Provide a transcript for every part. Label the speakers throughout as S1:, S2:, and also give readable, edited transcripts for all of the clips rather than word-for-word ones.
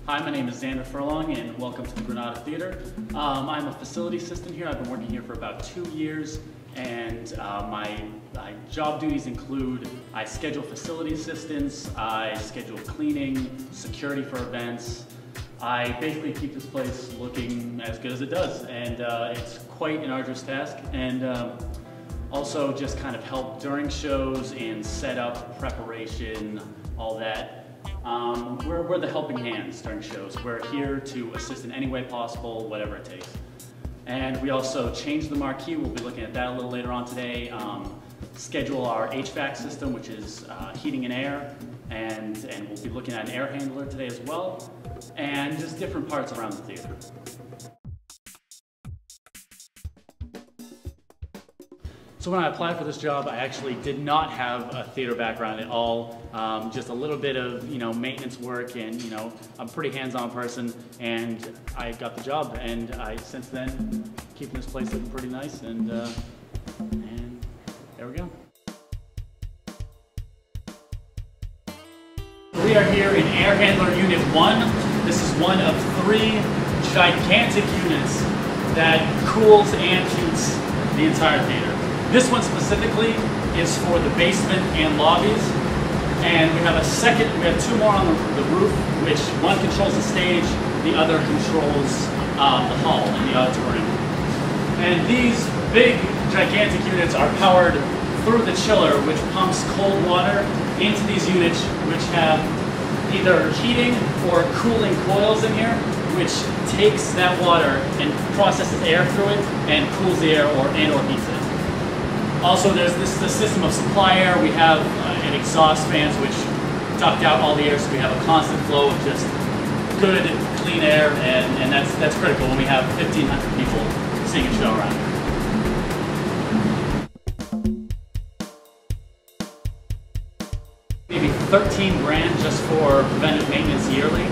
S1: Hi, my name is Zander and welcome to the Granada Theatre. I'm a facility assistant here. I've been working here for about 2 years, and my job duties include I schedule facility assistants, I schedule cleaning, security for events. I basically keep this place looking as good as it does, and it's quite an arduous task. And also just kind of help during shows and setup, preparation, all that. We're the helping hands during shows. We're here to assist in any way possible, whatever it takes. And we also change the marquee. We'll be looking at that a little later on today. Schedule our HVAC system, which is heating and air, and we'll be looking at an air handler today as well, and just different parts around the theater. So when I applied for this job, I actually did not have a theater background at all. Just a little bit of maintenance work, and I'm a pretty hands-on person, and I got the job. And since then keeping this place looking pretty nice, and there we go. We are here in Air Handler Unit 1. This is one of 3 gigantic units that cools and heats the entire theater. This one specifically is for the basement and lobbies, and we have 2 more on the roof, which one controls the stage, the other controls the hall and the auditorium. And these big, gigantic units are powered through the chiller, which pumps cold water into these units, which have either heating or cooling coils in here, which takes that water and processes air through it and cools the air or heats it. Also, this is a system of supply air. We have an exhaust fans which duct out all the air, so we have a constant flow of just good, clean air, and that's critical when we have 1,500 people seeing a show around here. Maybe 13 grand just for preventive maintenance yearly,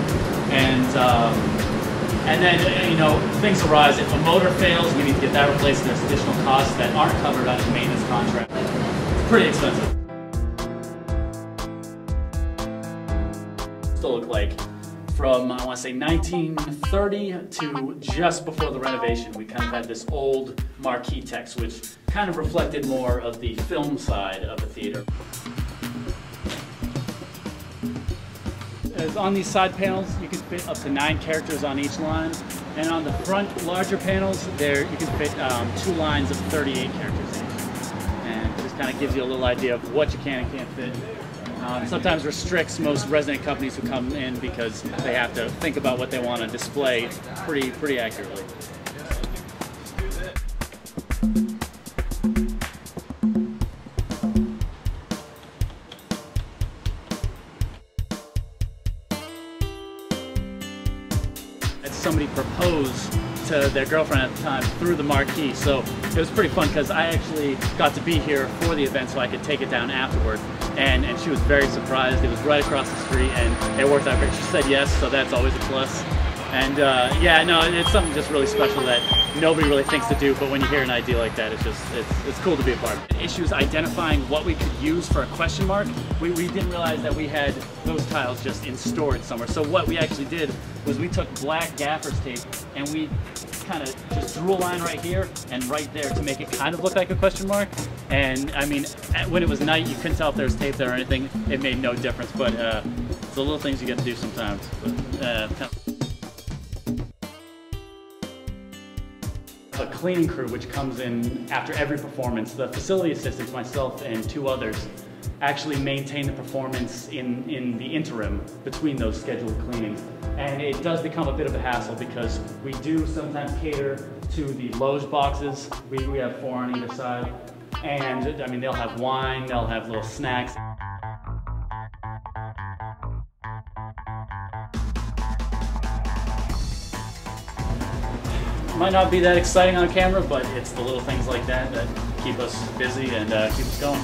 S1: and then, things arise. If a motor fails, we need to get that replaced. There's additional costs that aren't covered under the maintenance contract. It's pretty expensive. Still look like from, I want to say, 1930 to just before the renovation, we kind of had this old marquee text, which kind of reflected more of the film side of the theater. As on these side panels, you can fit up to 9 characters on each line, and on the front larger panels, you can fit 2 lines of 38 characters each. And it just kind of gives you a little idea of what you can and can't fit. Sometimes restricts most resident companies who come in because they have to think about what they want to display pretty accurately. Somebody proposed to their girlfriend at the time through the marquee, so it was pretty fun because I actually got to be here for the event so I could take it down afterward, and she was very surprised. It was right across the street and it worked out great. She said yes, so that's always a plus. And yeah, no, it's something just really special that nobody really thinks to do, but when you hear an idea like that, it's cool to be a part of it. Issues identifying what we could use for a question mark. We didn't realize that we had those tiles just in storage somewhere. So what we actually did was we took black gaffer's tape and we kind of just drew a line right here and right there to make it kind of look like a question mark. And I mean, when it was night, you couldn't tell if there was tape there or anything. It made no difference, but it's the little things you get to do sometimes. But, a cleaning crew which comes in after every performance. The facility assistants, myself and 2 others, actually maintain the performance in the interim between those scheduled cleanings. And it does become a bit of a hassle because we do sometimes cater to the loge boxes. We have 4 on either side. And I mean, they'll have wine, they'll have little snacks. Might not be that exciting on camera, but it's the little things like that that keep us busy and keep us going.